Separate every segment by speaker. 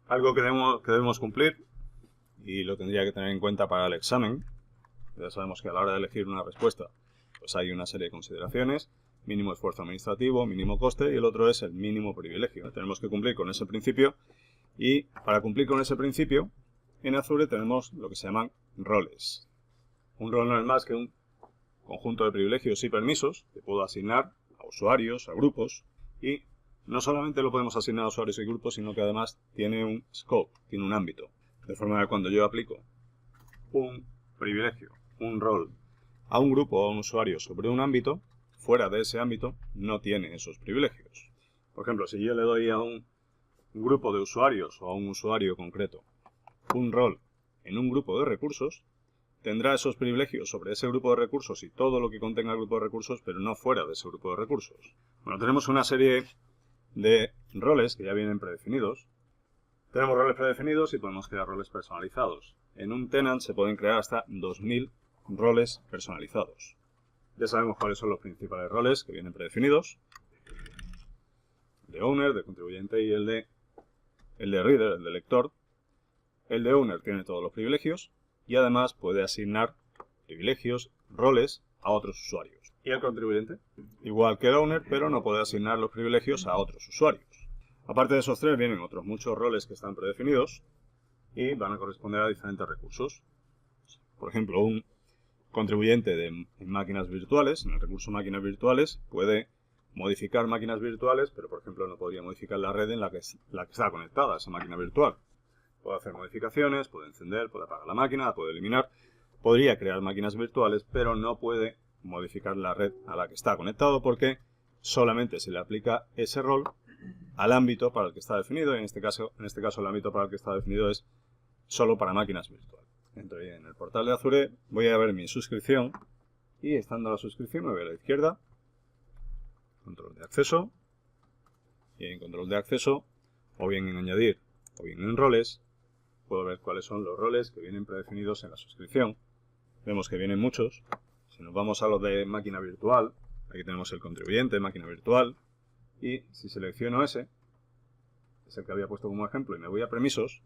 Speaker 1: Algo que debemos cumplir, y lo tendría que tener en cuenta para el examen. Ya sabemos que a la hora de elegir una respuesta, pues hay una serie de consideraciones: mínimo esfuerzo administrativo, mínimo coste, y el otro es el mínimo privilegio. Tenemos que cumplir con ese principio, y para cumplir con ese principio, en Azure tenemos lo que se llaman roles. Un rol no es más que un conjunto de privilegios y permisos que puedo asignar a usuarios, a grupos, y no solamente lo podemos asignar a usuarios y grupos, sino que además tiene un scope, tiene un ámbito. De forma que cuando yo aplico un privilegio, un rol, a un grupo o a un usuario sobre un ámbito, fuera de ese ámbito no tiene esos privilegios. Por ejemplo, si yo le doy a un grupo de usuarios o a un usuario concreto un rol en un grupo de recursos, tendrá esos privilegios sobre ese grupo de recursos y todo lo que contenga el grupo de recursos, pero no fuera de ese grupo de recursos. Bueno, tenemos una serie de roles que ya vienen predefinidos. Tenemos roles predefinidos y podemos crear roles personalizados. En un tenant se pueden crear hasta 2000 roles personalizados. Ya sabemos cuáles son los principales roles que vienen predefinidos: el de owner, de contribuyente, y el de reader, el de lector. El de owner tiene todos los privilegios y además puede asignar privilegios, roles a otros usuarios. ¿Y el contribuyente? Igual que el owner, pero no puede asignar los privilegios a otros usuarios. Aparte de esos tres vienen otros muchos roles que están predefinidos y van a corresponder a diferentes recursos. Por ejemplo, un contribuyente en máquinas virtuales, en el recurso máquinas virtuales, puede modificar máquinas virtuales, pero por ejemplo no podría modificar la red en la que está conectada esa máquina virtual. Puede hacer modificaciones, puede encender, puede apagar la máquina, puede eliminar. Podría crear máquinas virtuales, pero no puede modificar la red a la que está conectado, porque solamente se le aplica ese rol al ámbito para el que está definido, y en este caso el ámbito para el que está definido es solo para máquinas virtuales. Entro en el portal de Azure, voy a ver mi suscripción, y estando en la suscripción me voy a la izquierda, control de acceso, y en control de acceso, o bien en añadir o bien en roles, puedo ver cuáles son los roles que vienen predefinidos en la suscripción. Vemos que vienen muchos. Si nos vamos a los de máquina virtual, aquí tenemos el contribuyente, máquina virtual, y si selecciono ese, es el que había puesto como ejemplo, y me voy a permisos,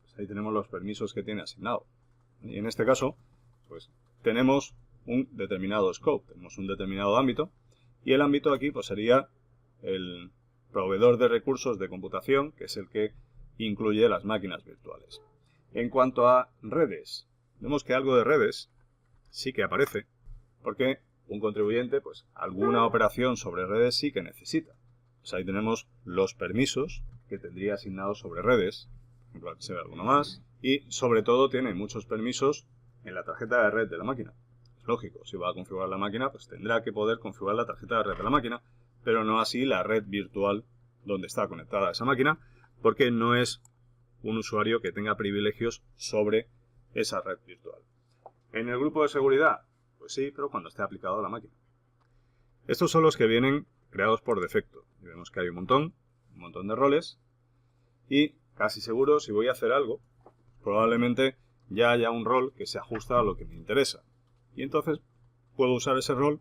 Speaker 1: pues ahí tenemos los permisos que tiene asignado. Y en este caso, pues tenemos un determinado scope, tenemos un determinado ámbito, y el ámbito aquí pues sería el proveedor de recursos de computación, que es el que incluye las máquinas virtuales. En cuanto a redes, vemos que algo de redes sí que aparece, porque un contribuyente, pues alguna operación sobre redes sí que necesita. Pues ahí tenemos los permisos que tendría asignados sobre redes, por ejemplo, aquí se ve alguno más, y sobre todo tiene muchos permisos en la tarjeta de red de la máquina. Es lógico, si va a configurar la máquina, pues tendrá que poder configurar la tarjeta de red de la máquina, pero no así la red virtual donde está conectada esa máquina, porque no es un usuario que tenga privilegios sobre esa red virtual. En el grupo de seguridad, pues sí, pero cuando esté aplicado a la máquina. Estos son los que vienen creados por defecto. Y vemos que hay un montón de roles, y casi seguro, si voy a hacer algo, probablemente ya haya un rol que se ajusta a lo que me interesa. Y entonces puedo usar ese rol,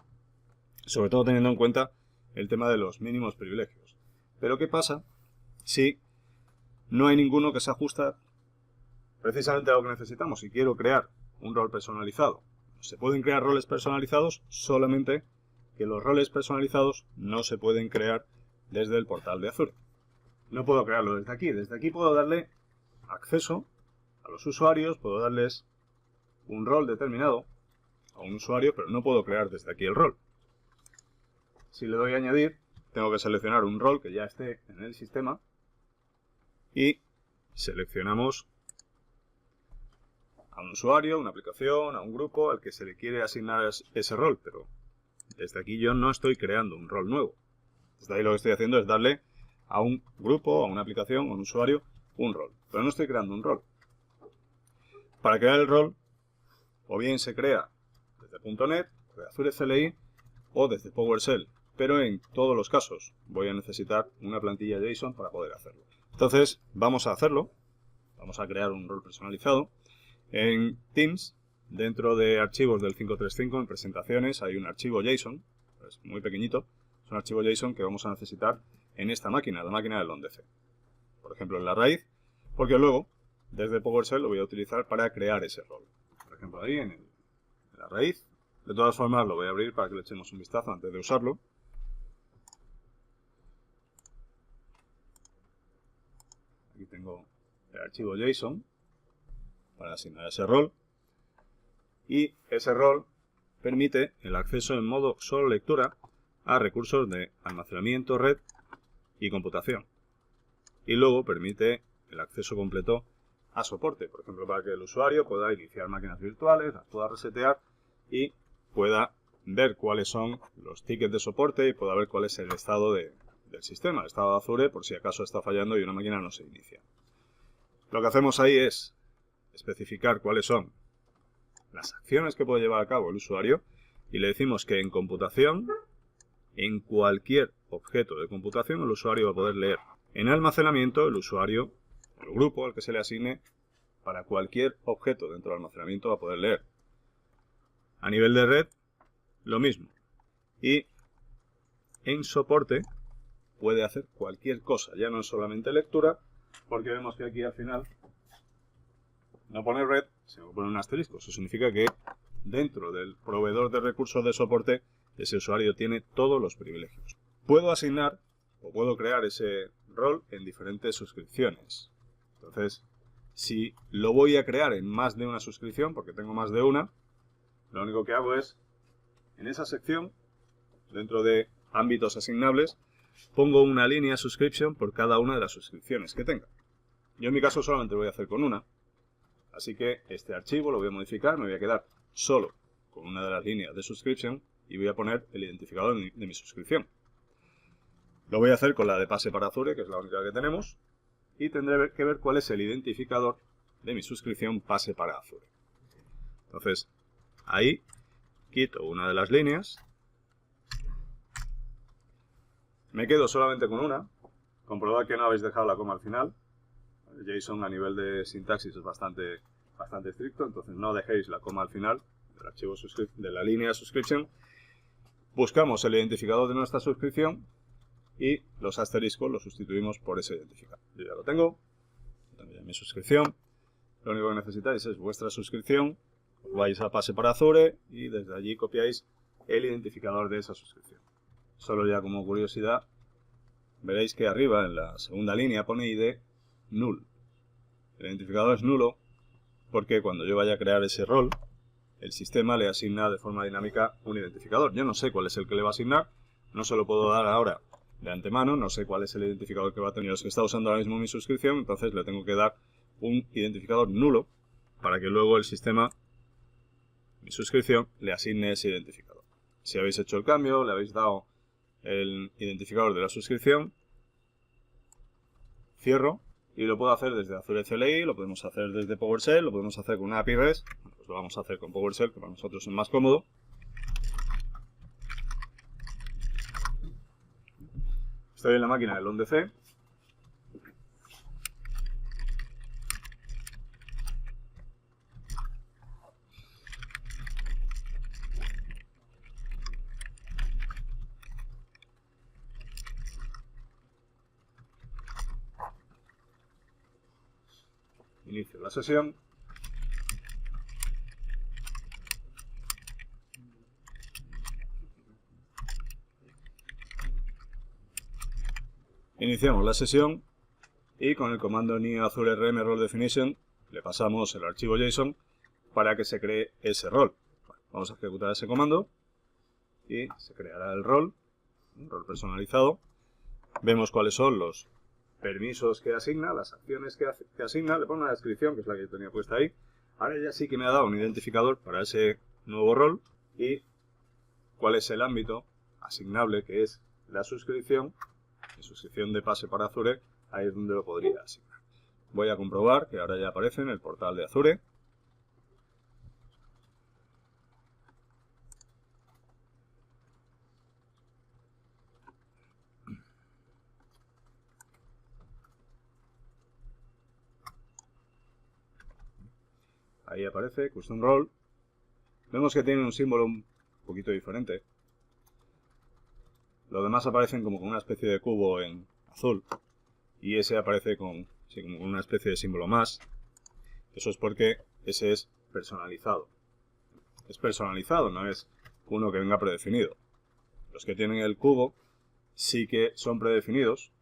Speaker 1: sobre todo teniendo en cuenta el tema de los mínimos privilegios. Pero ¿qué pasa si no hay ninguno que se ajusta precisamente a lo que necesitamos? Si quiero crear un rol personalizado, se pueden crear roles personalizados, solamente que los roles personalizados no se pueden crear desde el portal de Azure. No puedo crearlo desde aquí. Desde aquí puedo darle acceso a los usuarios, puedo darles un rol determinado a un usuario, pero no puedo crear desde aquí el rol. Si le doy a añadir, tengo que seleccionar un rol que ya esté en el sistema y seleccionamos a un usuario, a una aplicación, a un grupo al que se le quiere asignar ese rol, pero desde aquí yo no estoy creando un rol nuevo. Desde ahí lo que estoy haciendo es darle a un grupo, a una aplicación, a un usuario, un rol, pero no estoy creando un rol. Para crear el rol, o bien se crea desde .NET, desde Azure CLI o desde PowerShell, pero en todos los casos voy a necesitar una plantilla JSON para poder hacerlo. Entonces vamos a hacerlo, vamos a crear un rol personalizado. En Teams, dentro de archivos del 535, en presentaciones, hay un archivo JSON, es muy pequeñito, es un archivo JSON que vamos a necesitar en esta máquina, la máquina del ONDC. por ejemplo en la raíz, porque luego desde PowerShell lo voy a utilizar para crear ese rol. Por ejemplo ahí en la raíz. De todas formas lo voy a abrir para que le echemos un vistazo antes de usarlo. Aquí tengo el archivo JSON para asignar ese rol. Y ese rol permite el acceso en modo solo lectura a recursos de almacenamiento, red y computación. Y luego permite el acceso completo a soporte, por ejemplo, para que el usuario pueda iniciar máquinas virtuales, las pueda resetear y pueda ver cuáles son los tickets de soporte y pueda ver cuál es el estado del sistema, el estado de Azure, por si acaso está fallando y una máquina no se inicia. Lo que hacemos ahí es especificar cuáles son las acciones que puede llevar a cabo el usuario y le decimos que en computación, en cualquier objeto de computación, el usuario va a poder leer. En almacenamiento, el usuario, el grupo al que se le asigne, para cualquier objeto dentro del almacenamiento va a poder leer. A nivel de red, lo mismo. Y en soporte puede hacer cualquier cosa, ya no es solamente lectura, porque vemos que aquí al final no pone red, sino pone un asterisco. Eso significa que dentro del proveedor de recursos de soporte, ese usuario tiene todos los privilegios. Puedo asignar o puedo crear ese rol en diferentes suscripciones. Entonces, si lo voy a crear en más de una suscripción, porque tengo más de una, lo único que hago es, en esa sección, dentro de ámbitos asignables, pongo una línea subscription por cada una de las suscripciones que tenga. Yo en mi caso solamente lo voy a hacer con una, así que este archivo lo voy a modificar, me voy a quedar solo con una de las líneas de subscription y voy a poner el identificador de mi suscripción. Lo voy a hacer con la de pase para Azure, que es la única que tenemos, y tendré que ver cuál es el identificador de mi suscripción pase para Azure. Entonces, ahí quito una de las líneas, me quedo solamente con una, comprobad que no habéis dejado la coma al final. El JSON a nivel de sintaxis es bastante estricto, entonces no dejéis la coma al final del archivo de la línea subscription. Buscamos el identificador de nuestra suscripción y los asteriscos los sustituimos por ese identificador. Yo ya lo tengo ya mi suscripción. Lo único que necesitáis es vuestra suscripción, os vais a pase para Azure y desde allí copiáis el identificador de esa suscripción. Solo ya como curiosidad, veréis que arriba en la segunda línea pone ID null. El identificador es nulo porque cuando yo vaya a crear ese rol, el sistema le asigna de forma dinámica un identificador. Yo no sé cuál es el que le va a asignar, no se lo puedo dar ahora de antemano, no sé cuál es el identificador que va a tener los que está usando ahora mismo mi suscripción, entonces le tengo que dar un identificador nulo para que luego el sistema, mi suscripción, le asigne ese identificador. Si habéis hecho el cambio, le habéis dado el identificador de la suscripción, cierro y lo puedo hacer desde Azure CLI, lo podemos hacer desde PowerShell, lo podemos hacer con una API REST, pues lo vamos a hacer con PowerShell, que para nosotros es más cómodo. Estoy en la máquina del OnDC. Inicio la sesión. Iniciamos la sesión y con el comando new Azure RM role definition le pasamos el archivo JSON para que se cree ese rol. Bueno, vamos a ejecutar ese comando y se creará el rol, un rol personalizado. Vemos cuáles son los permisos que asigna, las acciones que asigna, le pongo una descripción que es la que yo tenía puesta ahí. Ahora ya sí que me ha dado un identificador para ese nuevo rol y cuál es el ámbito asignable, que es la suscripción, mi suscripción de pase para Azure, ahí es donde lo podría asignar. Voy a comprobar que ahora ya aparece en el portal de Azure. Ahí aparece Custom Role. Vemos que tiene un símbolo un poquito diferente. Los demás aparecen como con una especie de cubo en azul. y ese aparece con una especie de símbolo más. Eso es porque ese es personalizado. Es personalizado, no es uno que venga predefinido. Los que tienen el cubo sí que son predefinidos,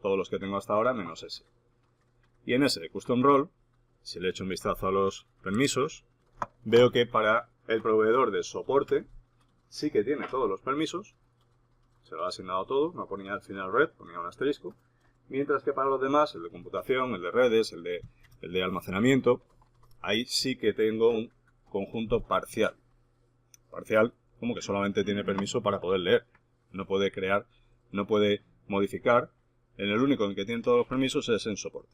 Speaker 1: todos los que tengo hasta ahora menos ese. Y en ese custom role, si le echo un vistazo a los permisos, veo que para el proveedor de soporte sí que tiene todos los permisos, se lo ha asignado todo, no ponía al final red, ponía un asterisco, mientras que para los demás, el de computación, el de redes, el de almacenamiento, ahí sí que tengo un conjunto parcial. Parcial como que solamente tiene permiso para poder leer, no puede crear, no puede modificar. En el único en que tiene todos los permisos es en soporte.